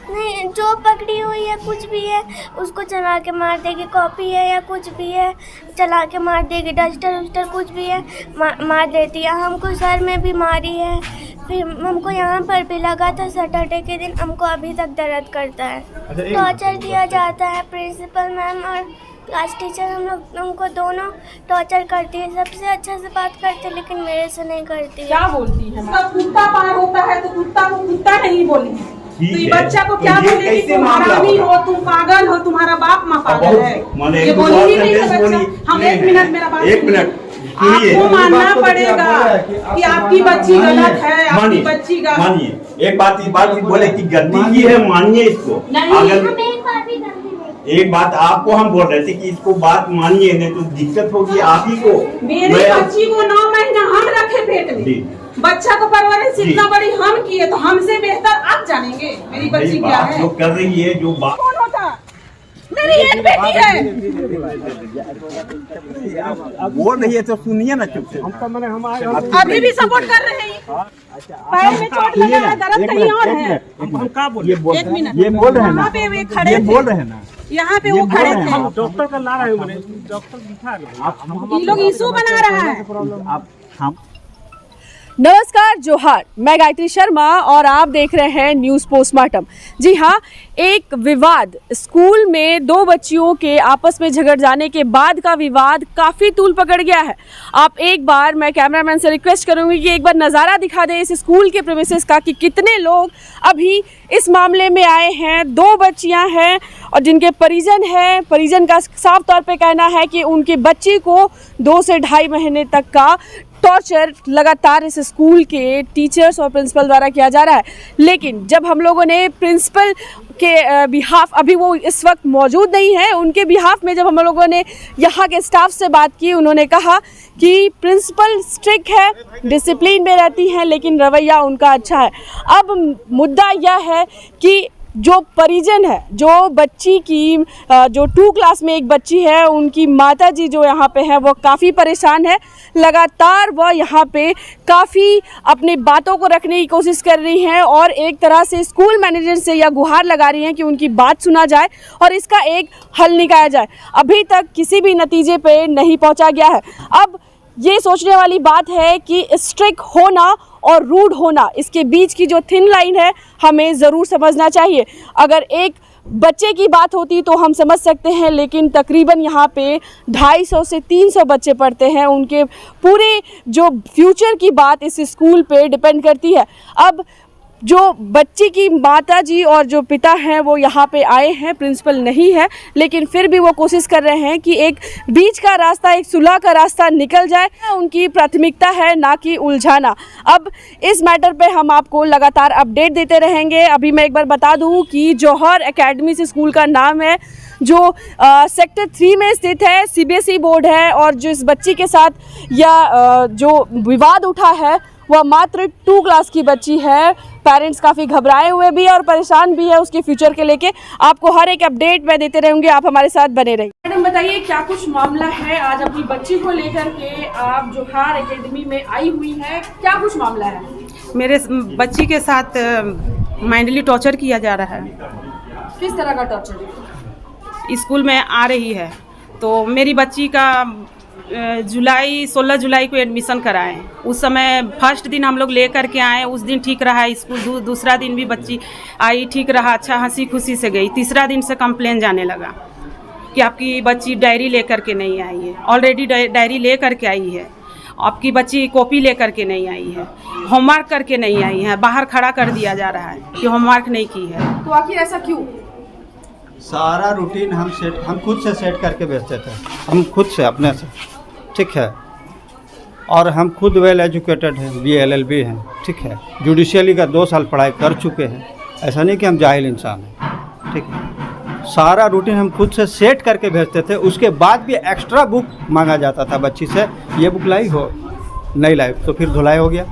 नहीं, जो पकड़ी हुई है कुछ भी है उसको चला के मार देगी, कॉपी है या कुछ भी है चला के मार देगी, डस्टर उस्टर कुछ भी है मार देती है। हमको सर में भी मारी है, फिर हमको यहाँ पर भी लगा था सैटरडे के दिन, हमको अभी तक दर्द करता है। टॉर्चर किया जाता है, प्रिंसिपल मैम और क्लास टीचर हमको दोनों टॉर्चर करती है। सबसे अच्छा से बात करते लेकिन मेरे से नहीं करती है। क्या बोलती है? कुत्ता पार होता है तो कुत्ता को कुत्ता नहीं बोली, तो ये बच्चा को क्या बोलेगी? तुम हरामी हो, तुम पागल हो, तुम्हारा बाप माँ पागल है, ये बोली ही नहीं है बच्चा। हम 1 मिनट, मेरा बात 1 मिनट, आपको मानना पड़ेगा कि आपकी बच्ची गलत है, आपकी बच्ची का मानिए। एक बात बोले कि गलती की है, मानिए इसको। एक बात आपको हम बोल रहे थे कि इसको बात मानिए, नहीं तो दिक्कत होगी आप ही को। मेरी बच्ची को 9 महीना हम रखे पेट में, बच्चा को परवरिश इतना बड़ी हम किए, तो हमसे बेहतर आप जानेंगे मेरी बच्ची क्या है। जो कर रही है, जो बात कौन होता? मेरी एक बेटी है। बोल रही है तो सुनिए ना चुप से। अभी भी सपोर्ट कर रहे हैं, पैर में चोट लगा है, दर्द कहीं और है। हम क्या बोल, ये बोल रहे हैं यहाँ पे वे खड़े थे, बोल रहे हैं ना, यहाँ पे वो खड़े थे। डॉक्टर का ला रहे हैं, डॉक्टर दिखा रहे ये लोग इशू बना रहा है। हम नमस्कार, जोहार, मैं गायत्री शर्मा और आप देख रहे हैं न्यूज़ पोस्टमार्टम। जी हाँ, एक विवाद, स्कूल में 2 बच्चियों के आपस में झगड़ जाने के बाद का विवाद काफ़ी तूल पकड़ गया है। आप एक बार, मैं कैमरामैन से रिक्वेस्ट करूंगी कि एक बार नज़ारा दिखा दें इस स्कूल के प्रीमिसेस का कि कितने लोग अभी इस मामले में आए हैं। 2 बच्चियां हैं और जिनके परिजन हैं, परिजन का साफ तौर पे कहना है कि उनकी बच्ची को 2 से 2.5 महीने तक का टॉर्चर लगातार इस स्कूल के टीचर्स और प्रिंसिपल द्वारा किया जा रहा है। लेकिन जब हम लोगों ने प्रिंसिपल के बिहाफ, अभी वो इस वक्त मौजूद नहीं है, उनके बिहाफ में जब हम लोगों ने यहाँ के स्टाफ से बात की, उन्होंने कहा कि प्रिंसिपल स्ट्रिक्ट है, डिसिप्लिन में रहती हैं, लेकिन रवैया उनका अच्छा है। अब मुद्दा यह है कि जो परिजन है, जो बच्ची की जो 2 क्लास में एक बच्ची है, उनकी माताजी जो यहाँ पे है वो काफ़ी परेशान है। लगातार वह यहाँ पे काफ़ी अपनी बातों को रखने की कोशिश कर रही हैं और एक तरह से स्कूल मैनेजर से यह गुहार लगा रही हैं कि उनकी बात सुना जाए और इसका एक हल निकाला जाए। अभी तक किसी भी नतीजे पे नहीं पहुँचा गया है। अब ये सोचने वाली बात है कि स्ट्रिक्ट होना और रूड होना, इसके बीच की जो थिन लाइन है हमें ज़रूर समझना चाहिए। अगर एक बच्चे की बात होती तो हम समझ सकते हैं, लेकिन तकरीबन यहाँ पे 250 से 300 बच्चे पढ़ते हैं, उनके पूरे जो फ्यूचर की बात इस स्कूल पे डिपेंड करती है। अब जो बच्ची की माताजी और जो पिता हैं वो यहाँ पे आए हैं, प्रिंसिपल नहीं है, लेकिन फिर भी वो कोशिश कर रहे हैं कि एक बीच का रास्ता, एक सुलह का रास्ता निकल जाए। उनकी प्राथमिकता है ना कि उलझाना। अब इस मैटर पे हम आपको लगातार अपडेट देते रहेंगे। अभी मैं एक बार बता दूँ कि जौहर एकेडमी से स्कूल का नाम है, जो सेक्टर 3 में स्थित है, CBSE बोर्ड है। और जो इस बच्ची के साथ या जो विवाद उठा है वह मात्र 2 क्लास की बच्ची है। पेरेंट्स काफ़ी घबराए हुए भी है और परेशान भी है उसके फ्यूचर के लेके। आपको हर एक अपडेट मैं देते रहूँगी, आप हमारे साथ बने रहिए। मैडम बताइए, क्या कुछ मामला है? आज अपनी बच्ची को लेकर के आप जोहार एकेडमी में आई हुई हैं, क्या कुछ मामला है? मेरे बच्ची के साथ माइंडली टॉर्चर किया जा रहा है। किस तरह का टॉर्चर? स्कूल में आ रही है तो मेरी बच्ची का 16 जुलाई को एडमिशन कराएं। उस समय फर्स्ट दिन हम लोग ले कर के आए, उस दिन ठीक रहा स्कूल। दूसरा दिन भी बच्ची आई, ठीक रहा, अच्छा हंसी खुशी से गई। तीसरा दिन से कंप्लेन जाने लगा कि आपकी बच्ची डायरी ले कर के नहीं आई है। ऑलरेडी डायरी ले कर के आई है, आपकी बच्ची कॉपी ले कर के नहीं आई है, होमवर्क करके नहीं आई है। बाहर खड़ा कर दिया जा रहा है कि होमवर्क नहीं की है। तो आखिर ऐसा क्यों? सारा रूटीन हम खुद से सेट करके भेजते थे, हम खुद से अपने से, ठीक है। और हम खुद वेल एजुकेटेड हैं, BA LLB हैं, ठीक है। जुडिशियली का 2 साल पढ़ाई कर चुके हैं, ऐसा नहीं कि हम जाहिल इंसान हैं, ठीक है। सारा रूटीन हम खुद से सेट करके भेजते थे। उसके बाद भी एक्स्ट्रा बुक मांगा जाता था बच्ची से, ये बुक लाई हो, नहीं लाई तो फिर धुलाई हो गया।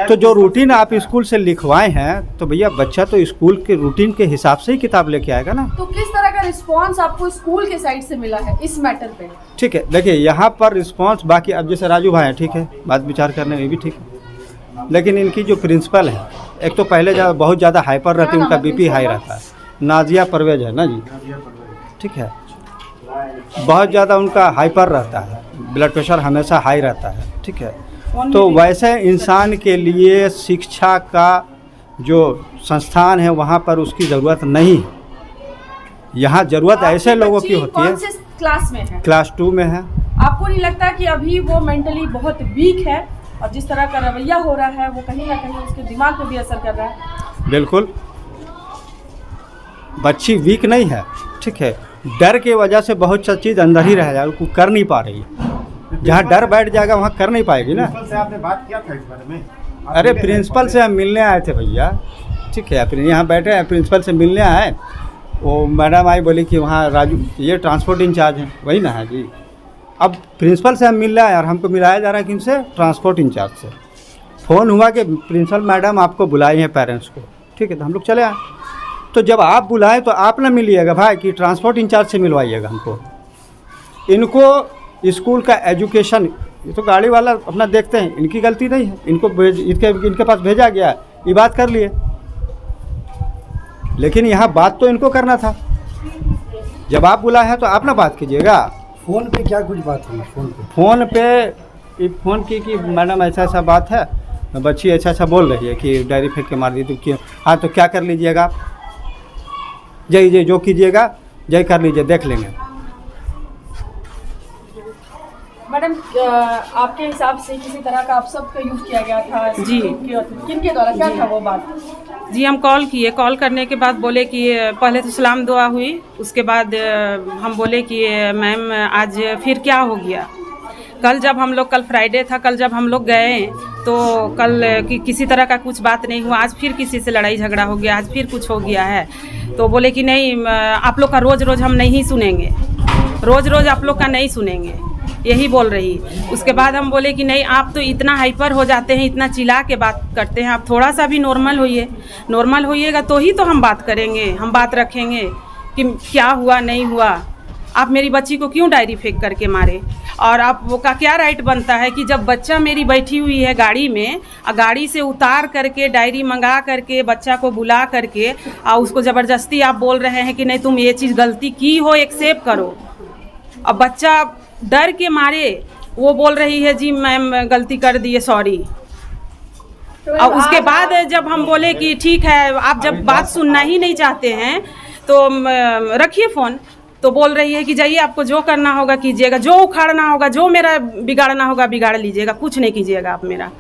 तो जो रूटीन आप स्कूल से लिखवाए हैं, तो भैया बच्चा तो स्कूल के रूटीन के हिसाब से ही किताब लेके आएगा ना। तो किस तरह का रिस्पांस आपको स्कूल के साइड से मिला है इस मैटर पे? ठीक है, देखिए यहाँ पर रिस्पांस, बाकी अब जैसे राजू भाई हैं, ठीक है, बात विचार करने में भी ठीक है, लेकिन इनकी जो प्रिंसिपल है एक तो पहले बहुत ज़्यादा हाइपर रहती है, उनका बीपी हाई रहता है। नाजिया परवेज है ना जी, ठीक है। बहुत ज़्यादा उनका हाइपर रहता है, ब्लड प्रेशर हमेशा हाई रहता है, ठीक है। तो वैसे इंसान के लिए शिक्षा का जो संस्थान है वहाँ पर उसकी ज़रूरत नहीं है। यहाँ ज़रूरत ऐसे लोगों की होती है। कौन से क्लास में है? क्लास 2 में है। आपको नहीं लगता कि अभी वो मेंटली बहुत वीक है और जिस तरह का रवैया हो रहा है वो कहीं ना कहीं उसके दिमाग पे भी असर कर रहा है? बिल्कुल, बच्ची वीक नहीं है, ठीक है। डर की वजह से बहुत सा चीज़ अंदर ही रह जाए, वो कर नहीं पा रही है। जहाँ डर बैठ जाएगा वहाँ कर नहीं पाएगी ना। से आपने बात किया था इस बारे में? अरे प्रिंसिपल से हम मिलने आए थे भैया, ठीक है। फिर यहाँ बैठे हैं, प्रिंसिपल से मिलने आए। वो मैडम आई, बोली कि वहाँ राजू ये ट्रांसपोर्ट इंचार्ज हैं, वही ना है जी। अब प्रिंसिपल से हम मिल रहे हैं और हमको मिलाया जा रहा है किनसे? ट्रांसपोर्ट इंचार्ज से। फ़ोन हुआ कि प्रिंसिपल मैडम आपको बुलाई हैं पेरेंट्स को, ठीक है। तो हम लोग चले आए। तो जब आप बुलाएं तो आप ना मिलिएगा भाई, कि ट्रांसपोर्ट इंचार्ज से मिलवाइएगा हमको। इनको स्कूल का एजुकेशन, ये तो गाड़ी वाला अपना देखते हैं, इनकी गलती नहीं है। इनको इनके पास भेजा गया, ये बात कर लिए। लेकिन यहाँ बात तो इनको करना था। जब आप बुलाए हैं तो आप ना बात कीजिएगा। फ़ोन पे क्या कुछ बात हुई? फ़ोन की कि मैडम ऐसा ऐसा बात है, बच्ची ऐसा ऐसा बोल रही है कि डायरी फेंक के मार दी। तो क्यों? हाँ, तो क्या कर लीजिएगा आप? जय जो कीजिएगा जय कर लीजिए, देख लेंगे। मैडम, आपके हिसाब से किसी तरह का अपशब्द का यूज किया गया था? जी। किनके द्वारा, क्या था वो बात? जी, हम कॉल किए। कॉल करने के बाद बोले कि पहले तो सलाम दुआ हुई, उसके बाद हम बोले कि मैम आज फिर क्या हो गया। कल जब हम लोग, कल फ्राइडे था, कल जब हम लोग गए तो कल किसी तरह का कुछ बात नहीं हुआ। आज फिर किसी से लड़ाई झगड़ा हो गया, आज फिर कुछ हो गया है। तो बोले कि नहीं, आप लोग का रोज़ रोज़ हम नहीं सुनेंगे, रोज़ रोज़ आप लोग का नहीं सुनेंगे, यही बोल रही। उसके बाद हम बोले कि नहीं, आप तो इतना हाइपर हो जाते हैं, इतना चिल्ला के बात करते हैं, आप थोड़ा सा भी नॉर्मल होइए। नॉर्मल होइएगा तो ही तो हम बात करेंगे, हम बात रखेंगे कि क्या हुआ नहीं हुआ। आप मेरी बच्ची को क्यों डायरी फेंक करके मारे? और आप वो का क्या राइट बनता है कि जब बच्चा मेरी बैठी हुई है गाड़ी में, गाड़ी से उतार करके डायरी मंगा करके बच्चा को बुला करके और उसको ज़बरदस्ती आप बोल रहे हैं कि नहीं तुम ये चीज़ गलती की हो, एक्सेप्ट करो। अब बच्चा डर के मारे वो बोल रही है जी मैम गलती कर दी है, सॉरी। और उसके बाद जब हम बोले कि ठीक है, आप जब बात सुनना ही नहीं चाहते हैं तो रखिए फ़ोन, तो बोल रही है कि जाइए, आपको जो करना होगा कीजिएगा, जो उखाड़ना होगा, जो मेरा बिगाड़ना होगा बिगाड़ लीजिएगा, कुछ नहीं कीजिएगा आप मेरा।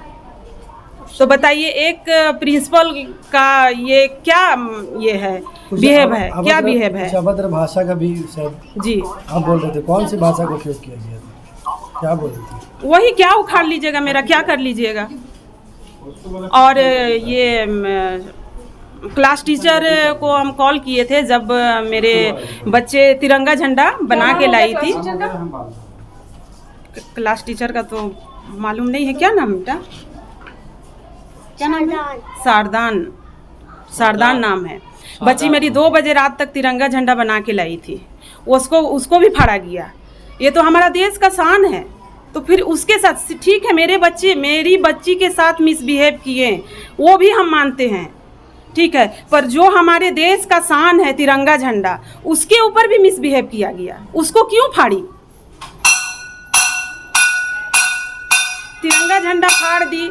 तो बताइए, एक प्रिंसिपल का ये क्या ये है, बिहेव है, क्या बिहेव है? अभद्र भाषा का भी शायद जी आप बोल रहे थे। कौन सी भाषा का उपयोग किया गया था? क्या बोल रही थी? वही, क्या उखाड़ लीजिएगा मेरा, क्या कर लीजिएगा। और ये क्लास टीचर को हम कॉल किए थे जब मेरे बच्चे तिरंगा झंडा बना के लाई थी। क्लास टीचर का तो मालूम नहीं है, क्या नाम बेटा, क्या नाम है? शारदान, शारदान नाम है। बच्ची मेरी 2 बजे रात तक तिरंगा झंडा बना के लाई थी, उसको भी फाड़ा गया। ये तो हमारा देश का शान है। तो फिर उसके साथ ठीक है, मेरी बच्ची के साथ मिसबिहेव किए, वो भी हम मानते हैं, ठीक है। पर जो हमारे देश का शान है तिरंगा झंडा, उसके ऊपर भी मिसबिहेव किया गया। उसको क्यों फाड़ी? तिरंगा झंडा फाड़ दी,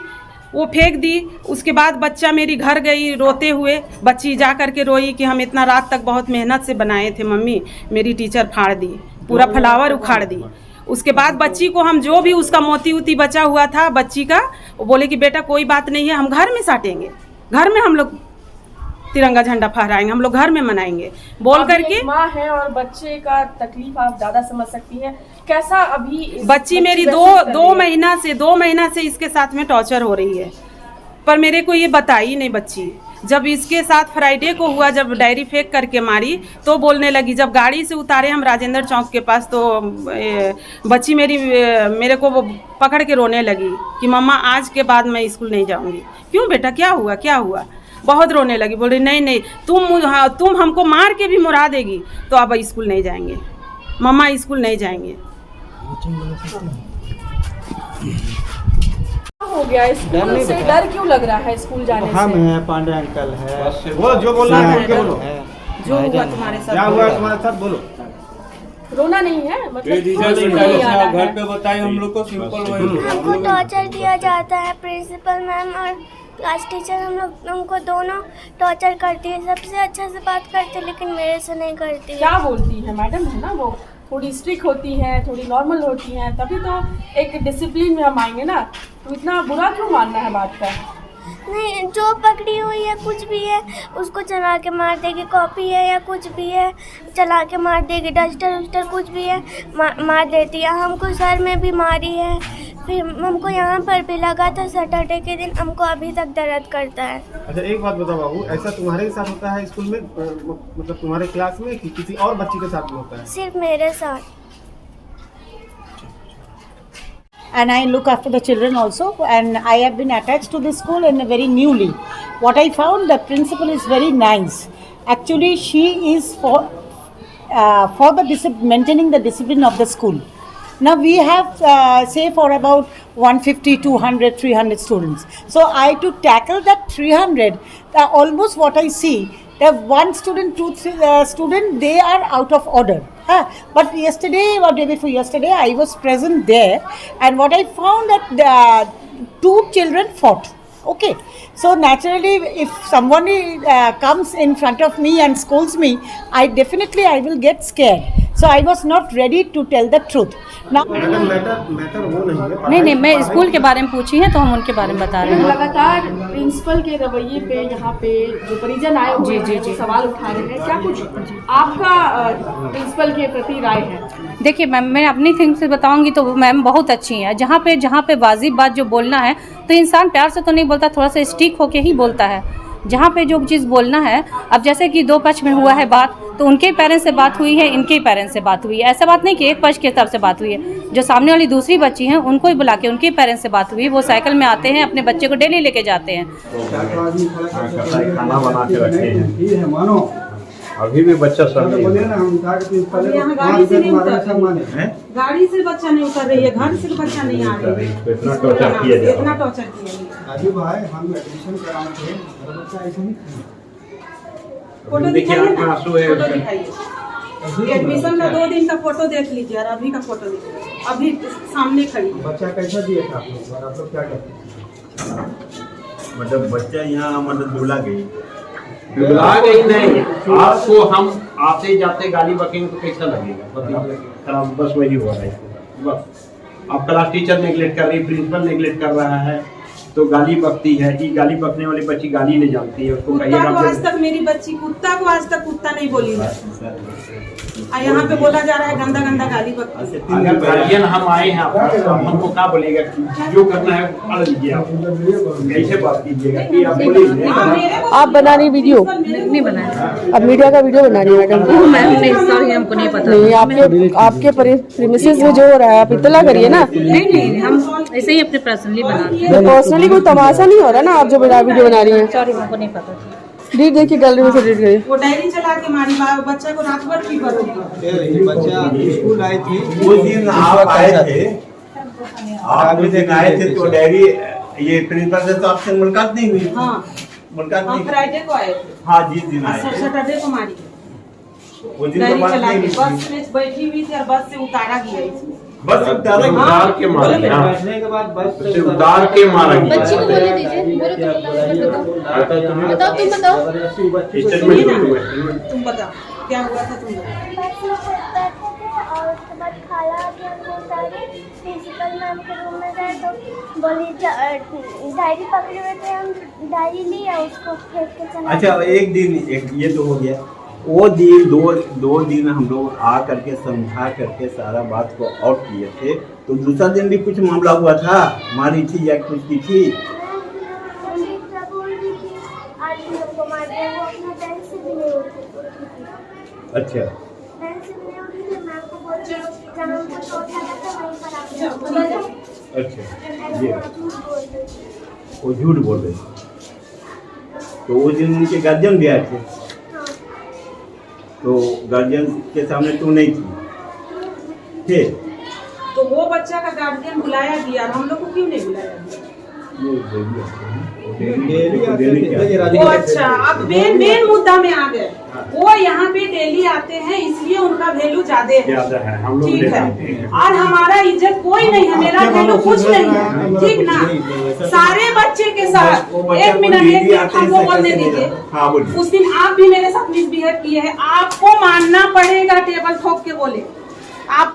वो फेंक दी। उसके बाद बच्चा मेरी घर गई रोते हुए, बच्ची जा कर के रोई कि हम इतना रात तक बहुत मेहनत से बनाए थे मम्मी, मेरी टीचर फाड़ दी, पूरा फ्लावर उखाड़ दी। उसके बाद बच्ची को हम जो भी उसका मोती उती बचा हुआ था बच्ची का, वो बोले कि बेटा कोई बात नहीं है, हम घर में साटेंगे, घर में हम लोग तिरंगा झंडा फहराएंगे, हम लोग घर में मनाएंगे, बोल करके। माँ है और बच्चे का तकलीफ आप ज़्यादा समझ सकती हैं। कैसा अभी बच्ची मेरी दो महीना से इसके साथ में टॉर्चर हो रही है, पर मेरे को ये बताई नहीं बच्ची। जब इसके साथ फ्राइडे को हुआ, जब डायरी फेंक करके मारी तो बोलने लगी। जब गाड़ी से उतारे हम राजेंद्र चौक के पास, तो बच्ची मेरे को वो पकड़ के रोने लगी कि मम्मा आज के बाद मैं स्कूल नहीं जाऊंगी। क्यों बेटा, क्या हुआ, क्या हुआ? बहुत रोने लगी, बोल रही नहीं तुम हमको मार के भी मुरा देगी तो अब स्कूल नहीं जाएंगे, मम्मा स्कूल नहीं जाएंगे। हो गया स्कूल से डर क्यों लग रहा है स्कूल जाने हम से? हैं, पांडे अंकल है। बोलो जो बोलना है है, बोलो। जो हुआ तुम्हारे साथ क्या हुआ तुम्हारे साथ बोलो। रोना नहीं है मतलब नहीं आ रहा है। घर पे बताए हम लोग को सिंपल वही हमको टॉर्चर दिया जाता है, प्रिंसिपल मैम और क्लास टीचर हमको दोनों टॉर्चर करती है। सबसे अच्छा से बात करते हैं लेकिन मेरे से नहीं करती है। क्या बोलती है मैडम है ना, वो थोड़ी स्ट्रिक्ट होती हैं, थोड़ी नॉर्मल होती हैं, तभी तो एक डिसिप्लिन में हम आएंगे ना। तो इतना बुरा क्यों मानना है बात का? नहीं, जो पकड़ी हुई है कुछ भी है उसको चला के मार देगी। कॉपी है या कुछ भी है चला के मार देगी। डस्टर उस्टर कुछ भी है मार देती है। हमको सर में भी मारी है, फिर हमको यहाँ पर भी लगा था सैटरडे के दिन। हमको अभी तक दर्द करता है। अच्छा एक बात बताओ बाबू, ऐसा तुम्हारे के साथ होता है स्कूल में, मतलब तुम्हारे क्लास में, कि किसी और बच्ची के साथ भी होता है? सिर्फ मेरे साथ। And I look after the children also, and I have been attached to this school and very newly. What I found, the principal is very nice. Actually, she is for the maintaining the discipline of the school. Now we have say for about 150, 200, 300 students. So I to tackle that 300, almost what I see, that one student, two student, they are out of order. But yesterday or day before yesterday, I was present there, and what I found that two children fought. Okay, so naturally, if someone comes in front of me and scolds me, I will get scared. So I was not ready to tell the truth. Now, matter वो नहीं है। नहीं मैं school के बारे में पूछी है तो हम उनके बारे में बता रहे हैं। लगातार प्रिंसिपल के रवैये पे यहाँ पे जो परिजन आए हुए हैं वो सवाल उठा रहे हैं। क्या कुछ आपका प्रिंसिपल के प्रति राय है? देखिए मैम, मैं अपनी थिंग से बताऊंगी तो मैम बहुत अच्छी हैं। जहाँ पे वाजिब बात जो बोलना है तो इंसान प्यार से तो नहीं बोलता, थोड़ा सा स्टिक होके ही बोलता है। जहाँ पे जो चीज़ बोलना है, अब जैसे कि दो पक्ष में हुआ है बात, तो उनके पेरेंट्स से बात हुई है, इनके पेरेंट्स से बात हुई है। ऐसा बात नहीं कि एक पक्ष की तरफ से बात हुई है। जो सामने वाली दूसरी बच्ची हैं उनको ही बुला के उनके पेरेंट्स से बात हुई। वो साइकिल में आते हैं, अपने बच्चे को डेली लेके जाते हैं। खाना बना के रखे हैं, मानो अभी भी बच्चा सब गाड़ी से नहीं उतर रही है, घर से बच्चा नहीं आ रही है। इतना टॉर्चर किया जा इतना टॉर्चर किया। राजू भाई, हम एडमिशन कराना थे, मेरा बच्चा ऐसा नहीं फोटो दिखाइए। एडमिशन का 2 दिन का फोटो देख लीजिए और अभी का फोटो देखिए, अभी सामने खड़ी। बच्चा कैसा दिया था आप लोग क्या करते हैं? मतलब बच्चा यहाँ मतलब दूल्हा गई नहीं। आपको हम आते जाते गाली बकेंगे तो कैसा लगेगा? खराब बस वही हो रहा है। बस अब क्लास टीचर नेगलेक्ट कर रही है, प्रिंसिपल नेगलेक्ट कर रहा है, तो गाली बकती है कि गाली बकने वाली बच्ची गाली नहीं जानती है। उसको कुत्ता को आज तक मेरी बच्ची कुत्ता को आज तक कुत्ता नहीं बोली है। यहाँ पे बोला जा रहा है गंदा गंदा गाली बकती है। अगर गार्जियन हम आए हैं तो हमको क्या बोलेगा? जो करना है पढ़ लीजिए, आप कैसे बात कीजिएगा कि आप बोलिए। आप बना रही वीडियो? नहीं बनाया अब मीडिया का वीडियो बना रही है मैडम? मैम नहीं, सॉरी हमको नहीं पता। नहीं, आपके प्रीमिसेस में जो हो रहा है आप इत्तला करिए ना। नहीं हम ऐसे ही अपने पर्सनली बनाते हैं। पर्सनली कोई तमाशा नहीं हो रहा ना, आप जो वीडियो बना रही हैं। सॉरी हमको नहीं पता। रीड देखिए, गैलरी में से रीड करिए। वो डायरी चला के मारी बच्चा को रात भर फीवर हो गया। बच्चा स्कूल आई थी उस दिन आप आए थे, आप उस दिन आए थे तो डायरी ये प्रिंसिपल से तो आपसे मुलाकात नहीं हुई? हाँ, मुलाकात हम नहीं। फ्राइडे को आए थे। हाँ जिस दिन आए थे सैटरडे को मारी उस दिन तो डायरी बात चला नहीं के हुई। बस में बैठी हुई थी और बस से उतारा गया इसको। बस उतारा गया। उतार के मारा गया। बैठने के बाद बस उसे उतार के मारा गया। बच्ची को बोले दीजिए, बोलो तुम बताओ। तुम बताओ क्या हुआ था, तुम बताओ। बस लोग बैठे थे और उसके बाद खाला आके हमको उतारी। प्रिंसिपल मैम के रूम में गए तो बोली डायरी पकड़े हुए थे, हम डायरी लिया उसको फेंक के चला। अच्छा एक दिन ये तो हो गया। वो दिन दो दिन हम लोग आ करके समझा करके सारा बात को आउट किए थे, तो दूसरा दिन भी कुछ मामला हुआ था, मारी थी या कुछ की थी? अच्छा अच्छा, ये वो झूठ बोल रहे। तो उस दिन उनके गार्जियन भी आए थे, तो गार्जियन के सामने तू नहीं थी? तो वो बच्चा का गार्जियन बुलाया गया, हम लोग को क्यों नहीं बुलाया गया? ये डेली आते हैं, वो डेली डेली आते डेली हैं, क्या ये है? राजी वो के अच्छा, पैसे अब मेन मुद्दा में आ गए। वो यहाँ पे डेली आते हैं इसलिए उनका वैल्यू ज्यादा है। ज्यादा है, हम लोग ठीक लेते है। हैं। और हमारा इज्जत कोई नहीं है, मेरा आपके वैल्यू बाबा कुछ सुधर नहीं रहा है, है, हमारा ठीक कुछ ना। नहीं है, वैसा तो- सारे बच्चे के साथ वो बच्चा एक को मिनट डेली आते हैं, हमको इससे बोलने कैसे नहीं दीजिए। जाता? हाँ बोलिए। उस दिन आप भी मेरे साथ मिसबिहेव किए हैं, आपको मानना पड़ेगा, टेबल ठोक के बोले आप।